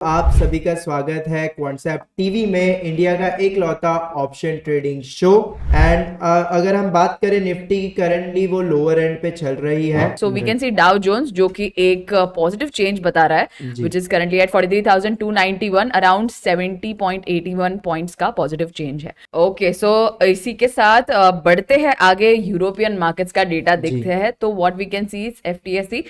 आप सभी का स्वागत है क्वांटसेप्ट टीवी में, इंडिया का एकलौता ऑप्शन ट्रेडिंग शो। एंड अगर हम बात करें निफ्टी की, करंटली वो लोअर एंड पे चल रही है। So we can see Dow Jones जो कि एक पॉजिटिव चेंज बता रहा है जी। which is currently at 43,291 around 70.81 points का पॉजिटिव चेंज है। ओके सो इसी के साथ बढ़ते हैं आगे, यूरोपियन मार्केट्स का डेटा जी। देखते हैं। तो what we can see is FTSE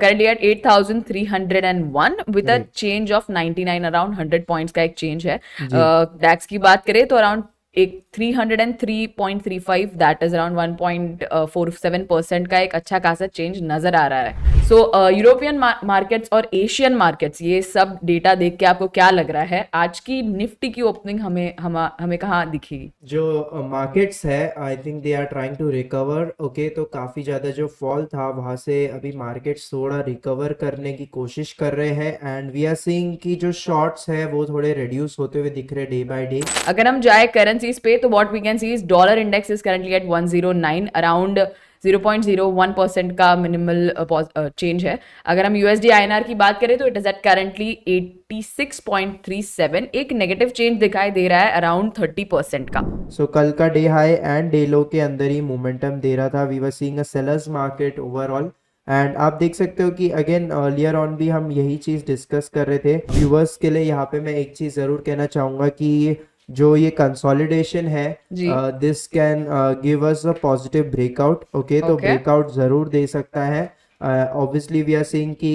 currently at 8,301 with a Right. change of 99 around 100 points का एक चेंज है। जी। DAX की बात करें तो अराउंड एक 303.35 दैट इज अराउंड 1.47% का एक अच्छा खासा चेंज नजर आ रहा है। सो यूरोपियन मार्केट्स और एशियन मार्केट्स, ये सब डेटा देख के आपको क्या लग रहा है आज की निफ्टी की ओपनिंग हमें कहाँ दिखेगी? जो मार्केट्स है, I think they are trying to recover. Okay, तो काफ़ी ज़्यादा जो फॉल था वहाँ से अभी मार्केट्स थोड़ा रिकवर करने की कोशिश कर रहे हैं। एंड वी आर सीइंग कि जो शॉर्ट्स है वो थोड़े रिड्यूस होते हुए दिख रहे डे बाय डे। अगर हम जाए करेंसीज पे तो what we can see is dollar index is currently at 109 around 0.01% का मिनिमल चेंज है। अगर हम USD INR की बात करें तो इट इज एट करंटली 86.37, एक नेगेटिव चेंज दिखाई दे रहा है अराउंड 30% का। सो कल का day high and day low के अंदर ही मोमेंटम दे रहा था। We were seeing a sellers market overall. And आप देख सकते हो कि अगेन अर्लियर ऑन भी हम यही चीज़ डिस्कस कर रहे थे। व्यूवर्स के लिए यहाँ पे मैं एक चीज़ ज़रूर कहना चाहूँगा कि जो ये कंसोलिडेशन है, जी। This can give us a positive breakout. Okay, तो Okay. ब्रेकआउट ज़रूर दे सकता है। ऑब्वियसली वी आर सीइंग कि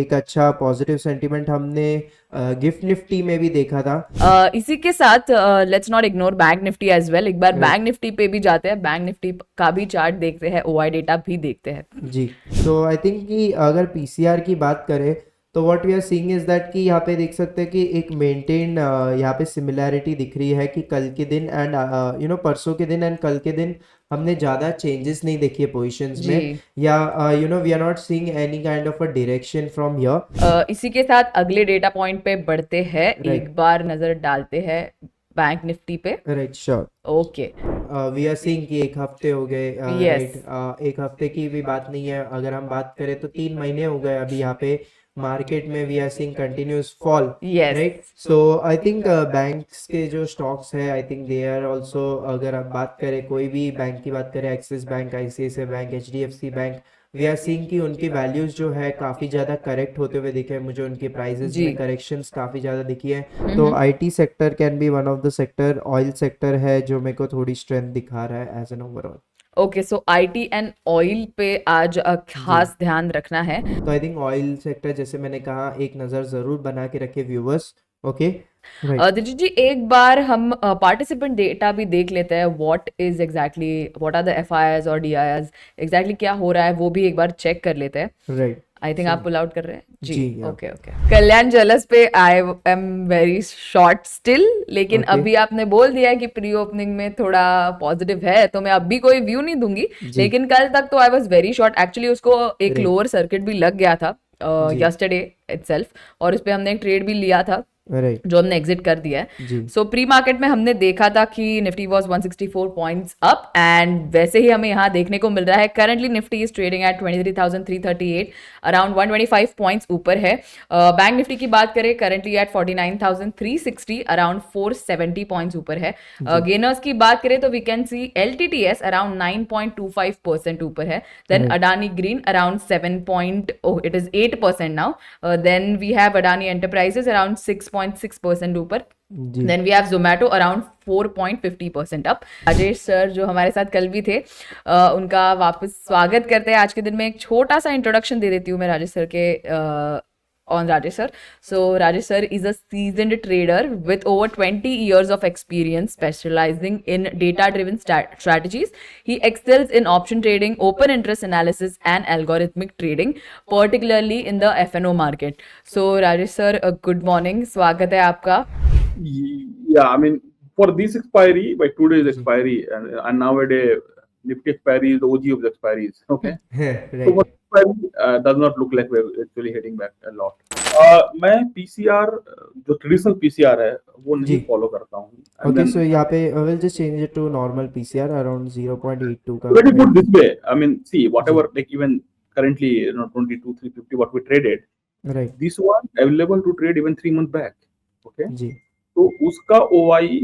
एक अच्छा पॉजिटिव सेंटीमेंट हमने गिफ्ट निफ्टी में भी देखा था। इसी के साथ let's not ignore bank Nifty as well. एक बार Right. बैंक निफ्टी पे भी जाते हैं, बैंक निफ्टी का भी चार्ट देखते हैं, OI डेटा भी देखते हैं। जी। तो आई थिंक कि अगर पीसीआर की बात करें तो what we are seeing is that कि यहाँ पे देख सकते हैं कि एक मेंटेन यहाँ पे सिमिलैरिटी दिख रही है कि कल के दिन एंड परसों के दिन एंड कल के दिन हमने ज़्यादा चेंजेस नहीं देखी है पोजीशंस में, जी। या we are not seeing any kind of a direction from here. इसी के साथ अगले डेटा पॉइंट पे बढ़ते हैं। Right. एक बार नजर डालते हैं बैंक निफ्टी पे। Right, sure. Okay. We are seeing कि एक हफ्ते हो गए, Yes. राइट। एक हफ्ते की भी बात नहीं है, अगर हम बात करें तो 3 महीने हो गए अभी यहाँ पे मार्केट में। We are seeing continuous fall, Yes. Right. So I think banks के जो स्टॉक्स है, I think they are also, अगर आप बात करें कोई भी बैंक की बात करें, Axis bank, ICICI bank, HDFC bank, we are seeing कि उनकी वैल्यूज जो है काफ़ी ज़्यादा करेक्ट होते हुए दिखे। मुझे उनकी प्राइजेस जी। में करेक्शंस काफ़ी ज़्यादा दिखी है। तो IT sector can be one of the sector. Oil sector है जो मेरे को थोड़ी स्ट्रेंथ दिखा रहा है as an overall. Okay, so IT and oil पे आज खास ध्यान रखना है। तो आई थिंक ऑयल सेक्टर, जैसे मैंने कहा, एक नज़र ज़रूर बना के रखे viewers. Okay, right. Diljit ji, एक बार हम पार्टिसिपेंट डेटा भी देख लेते हैं। What is exactly, what are the FIIs और DIIs, एग्जैक्टली क्या हो रहा है वो भी एक बार चेक कर लेते हैं। राइट। आई थिंक आप पुल आउट कर रहे हैं जी। जी, yeah. Okay okay. Kalyan jewellers पे I am very short still, लेकिन Okay. अभी आपने बोल दिया है कि प्री ओपनिंग में थोड़ा पॉजिटिव है, तो मैं अभी कोई व्यू नहीं दूंगी। जी। लेकिन कल तक तो I was very short. Actually उसको एक Right. लोअर सर्किट भी लग गया था जी। यस्टरडे इटसेल्फ, और उस पे हमने एक ट्रेड भी लिया था राइट। जो हमने एग्जिट कर दिया है। जी। सो प्री मार्केट में हमने देखा था कि Nifty was 164 points up, and वैसे ही हमें यहाँ देखने को मिल रहा है। Currently Nifty is trading at 23,338, around 125 points ऊपर है। बैंक निफ्टी की बात करें, करंटली एट 49,360, अराउंड 470 पॉइंट्स ऊपर है। गेनर्स की बात करें तो we can see LTTS around 9.25% ऊपर है। Then Right. Adani green around 8% now. Then we have Adani enterprises around 6.6% ऊपर। जी। Then we have Zomato around 4.50% up. Rajesh sir जो हमारे साथ कल भी थे, उनका वापस स्वागत करते हैं आज के दिन में। एक छोटा सा इंट्रोडक्शन दे देती हूँ मैं राजेश सर के on Rajesh sir. So Rajesh sir is a seasoned trader with over 20 years of experience specializing in data-driven strategies. He excels in option trading, open interest analysis, and algorithmic trading, particularly in the FNO market. So Rajesh sir, good morning. स्वागत है आपका। Yeah, I mean, for this expiry, by today's expiry, and nowadays, Nifty expiry is the OG of the expiries. Okay. So right. for expiry, does not look like we're actually heading back a lot. मैं PCR जो traditional PCR है वो जी। नहीं follow करता हूँ. Okay, so यहाँ पे will just change it to normal PCR around 0.82 का। Let me put this way. I mean, see, whatever, like even currently, 22, 350, what we traded, right this was available to trade even 3 month back. Okay, जी तो उसका OI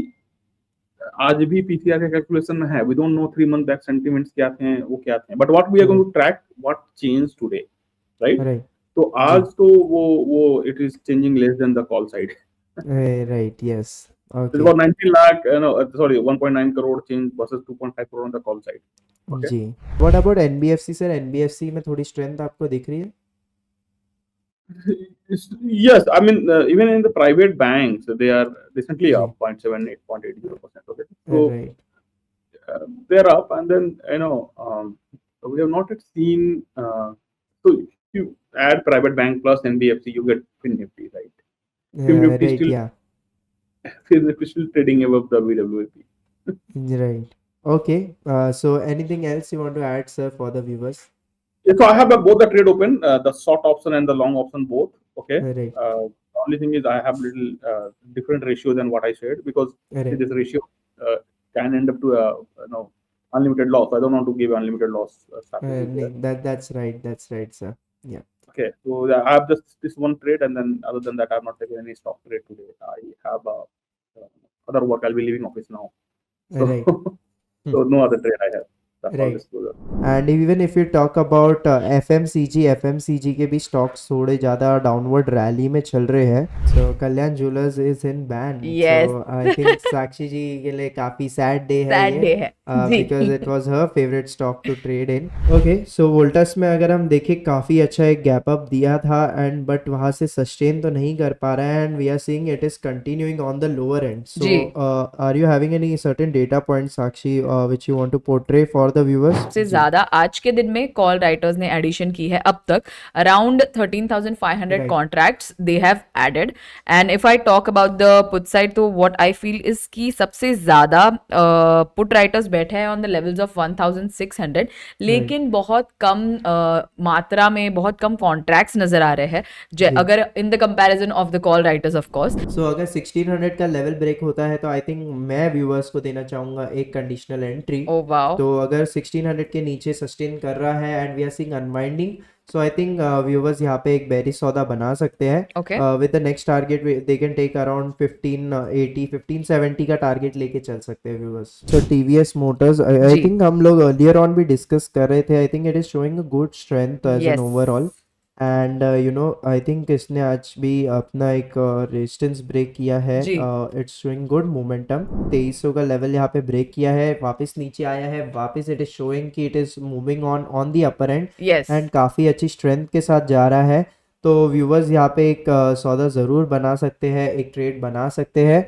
आज भी PCR के calculation में है. We don't know 3 month back sentiments क्या थे, वो क्या थे, but what we are going right to track what change today, right. Right तो जी आज तो वो it is changing less than the call side. Right yes It's okay about 19 lakh, sorry, 1.9 crore change versus 2.5 crore on the call side. Okay. जी what about NBFC sir NBFC में थोड़ी strength आपको दिख रही है Yes, I mean, even in the private banks, they are recently जी up 0.78, 0.80%. Okay. So right they're up, and then, we have not yet seen, so if you add private bank plus NBFC, you get FinNifty, right? FinNifty right still, या FinNifty still trading above the VWAP. right okay so anything else you want to add sir for the viewers Yeah, so I have both the trade open, the short option and the long option both. Okay. right The only thing is I have little different ratio than what I said, because see, right this ratio can end up to unlimited loss. I don't want to give unlimited loss strategy here. that's right sir yeah Okay, so yeah, I have just this one trade, and then other than that, I have not taken any stock trade today. I have other work. I'll be leaving office now, so right so no other trade I have. That's all right disclosure. And even if you talk about FMCG के भी stocks थोड़े ज़्यादा downward rally में चल रहे हैं so Kalyan jewellers is in ban Yes. So I think Sakshi ji के लिए काफ़ी सैड डे है सैड डे है जी because it was her favourite stock to trade in okay so Voltas में अगर हम देखें काफ़ी अच्छा एक गैप अप दिया था एंड बट वहाँ से सस्टेन तो नहीं कर पा रहा है and we are seeing it is continuing on the lower end so जी are you having any certain data point Sakshi which you want to portray for the viewers सबसे ज्यादा आज के दिन में कॉल राइटर्स ने एडिशन की है अब तक around 13,500 Right. Contracts they have added and if I talk about the put side तो व्हाट आई फील इज कि सबसे ज्यादा पुट राइटर्स बैठे हैं ऑन द लेवल्स ऑफ 1,600 लेकिन बहुत कम मात्रा में बहुत कम कॉन्ट्रैक्ट्स नजर आ रहे हैं जी अगर in the comparison of the call writers of course so अगर 1600 का लेवल ब्रेक होता है तो आई थिंक मैं व्यूअर्स को देना चाहूंगा एक कंडीशनल एंट्री ओ वाओ तो अगर 1600 के नीचे सस्टेन कर रहा है and we are seeing unwinding so I think viewers यहाँ पे एक बेरी सौदा बना सकते हैं okay with the next target they can take around 1580 1570 का टारगेट लेके चल सकते हैं viewers so TVS Motors I जी थिंक हम लोग अर्लियर ऑन भी डिस्कस कर रहे थे I think it is showing a good strength as an yes overall and you know I think इसने आज भी अपना एक रेजिस्टेंस ब्रेक किया है जी इट्स शोइंग गुड मोमेंटम 2300 का लेवल यहाँ पे ब्रेक किया है वापस नीचे आया है वापस इट इज शोइंग कि it is moving on the upper and yes and काफ़ी अच्छी स्ट्रेंथ के साथ जा रहा है तो व्यूवर्स यहाँ पे एक सौदा ज़रूर बना सकते हैं एक ट्रेड बना सकते हैं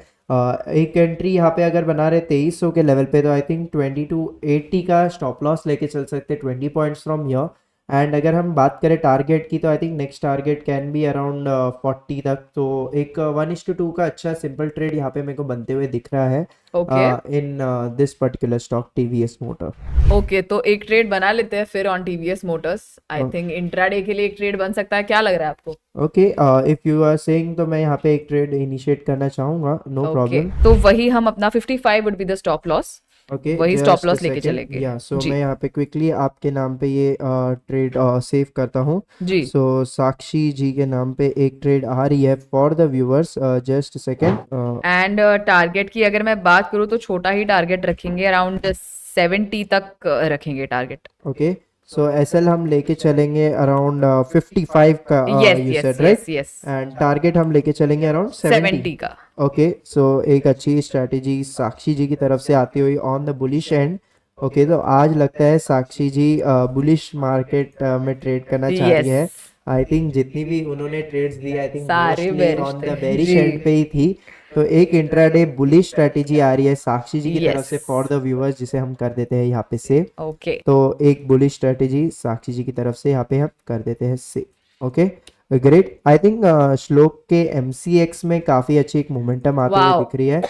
एक एंट्री यहाँ पे अगर बना रहे 2300 के लेवल पे तो आई थिंक 2280 का स्टॉप लॉस लेके चल सकते हैं 20 पॉइंट्स फ्रॉम हियर एंड अगर हम बात करें टारगेट की तो I think next target can be around 40 तक तो एक 1:2 का अच्छा सिंपल ट्रेड यहाँ पे मेरे को बनते हुए दिख रहा है okay in this particular stock TVS motor okay तो एक ट्रेड बना लेते हैं फिर on TVS Motors I think intraday के लिए एक ट्रेड बन सकता है क्या लग रहा है आपको okay if you are saying तो मैं यहाँ पे एक ट्रेड इनिशिएट करना चाहूंगा नो ओके प्रॉब्लम तो वही हम अपना 55 would be the stop loss okay वही स्टॉप जस्ट अ लॉस लेके सेकंड चलेंगे या सो जी मैं यहाँ पे क्विकली आपके नाम पे ये ट्रेड सेव करता हूँ जी सो साक्षी जी के नाम पे एक ट्रेड आ रही है for the viewers just second and target की अगर मैं बात करूँ तो छोटा ही टारगेट रखेंगे अराउंड 70 तक रखेंगे टारगेट ओके सो एसएल हम लेके चलेंगे अराउंड 55 का yes you yes said right yes yes and target हम लेके चलेंगे अराउंड 70 70 का ओके सो एक अच्छी स्ट्रैटेजी साक्षी जी की तरफ से आती हुई on the bullish and okay तो आज लगता है साक्षी जी बुलिश मार्केट में ट्रेड करना चाह रही है यस आई थिंक जितनी भी उन्होंने ट्रेड्स दी आई थिंक सारे मोस्टली बेरिश ऑन द थे बेरिश जी एंड पे ही थी तो एक इंट्राडे बुलिश स्ट्रैटेजी आ रही है साक्षी जी की तरफ यस से फॉर द व्यूअर्स जिसे हम कर देते हैं यहाँ पे सेव ओके तो एक बुलिश स्ट्रैटेजी साक्षी जी की तरफ से यहाँ पे हम कर देते हैं save okay great I think श्लोक के MCX में काफी अच्छी एक मोमेंटम आते हुए वाओ दिख रही है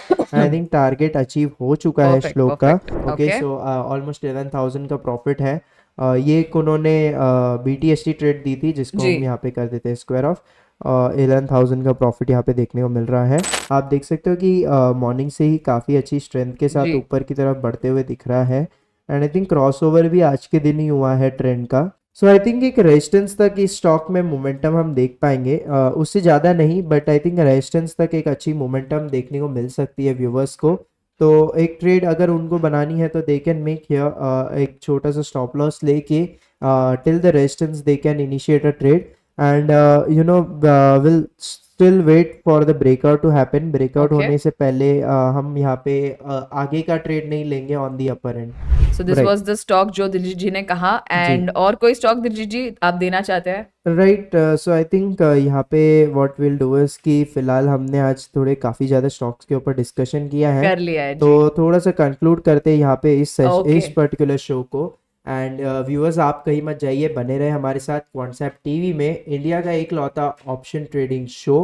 आई थिंक टारगेट अचीव हो चुका है परफेक्ट श्लोक का perfect okay okay so almost 11,000 का प्रॉफिट है ये एक उन्होंने BTST ट्रेड दी थी जिसको जी हम यहाँ पे कर देते हैं स्क्वायर ऑफ 11,000 का प्रॉफिट यहाँ पे देखने को मिल रहा है आप देख सकते हो कि मॉर्निंग से ही काफ़ी अच्छी स्ट्रेंथ के साथ जी ऊपर की तरफ बढ़ते हुए दिख रहा है एंड आई थिंक क्रॉसओवर भी आज के दिन ही हुआ है ट्रेंड का सो आई थिंक एक रेजिस्टेंस तक इस स्टॉक में मोमेंटम हम देख पाएंगे, उससे ज़्यादा नहीं, बट आई थिंक रेजिस्टेंस तक एक अच्छी मोमेंटम देखने को मिल सकती है व्यूवर्स को। तो एक ट्रेड अगर उनको बनानी है तो दे कैन मेक हियर एक छोटा सा स्टॉप लॉस लेके till the resistance they can initiate a trade and you know will still wait for the breakout to happen. Breakout Okay. होने से पहले हम यहाँ पे आगे का ट्रेड नहीं लेंगे on the upper and. So this Right. Was the stock जो दिलजीत जी ने कहा, एंड और कोई स्टॉक दिलजीत जी आप देना चाहते हैं? राइट, सो आई थिंक यहाँ पे व्हाट विल डू इज कि फिलहाल हमने आज थोड़े काफ़ी ज़्यादा स्टॉक्स के ऊपर डिस्कशन किया है, कर लिया है जी। तो थोड़ा सा कंक्लूड करते हैं यहाँ पे इस Okay. पर्टिकुलर शो को। एंड व्यूअर्स आप कहीं मत जाइए, बने रहे हमारे साथ क्वांटसेप्ट टीवी में, इंडिया का एक लौता ऑप्शन ट्रेडिंग शो